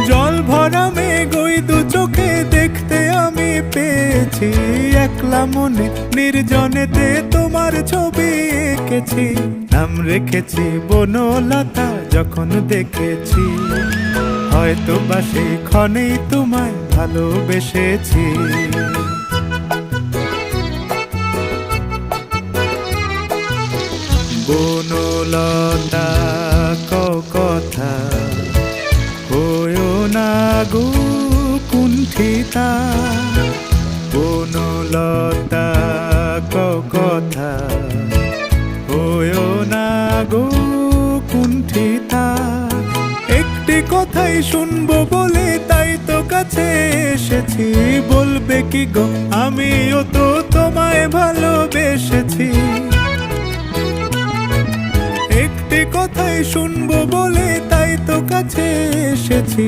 জল ভরা মেঘ ওই দু চোখে দেখতে আমি পেয়েছি, একলা মনে নির্জনেতে তোমার ছবি এঁকেছি। নাম রেখেছি বনলতা যখন দেখেছি, হয়তো বা সেই ক্ষণেই তোমায় ভালোবেসেছি। বনলতা কথা হয়ো না গো কুণ্ঠিতা, বনলতা কথা হয়ো না গো কুণ্ঠিতা। একটি কথাই শুনবো বলে তাই তো কাছে এসেছি, বলবে কি গো আমিও তো তোমায় ভালোবেসেছি। একটি কথাই শুনবো বলে তাই তো কাছে এসেছি,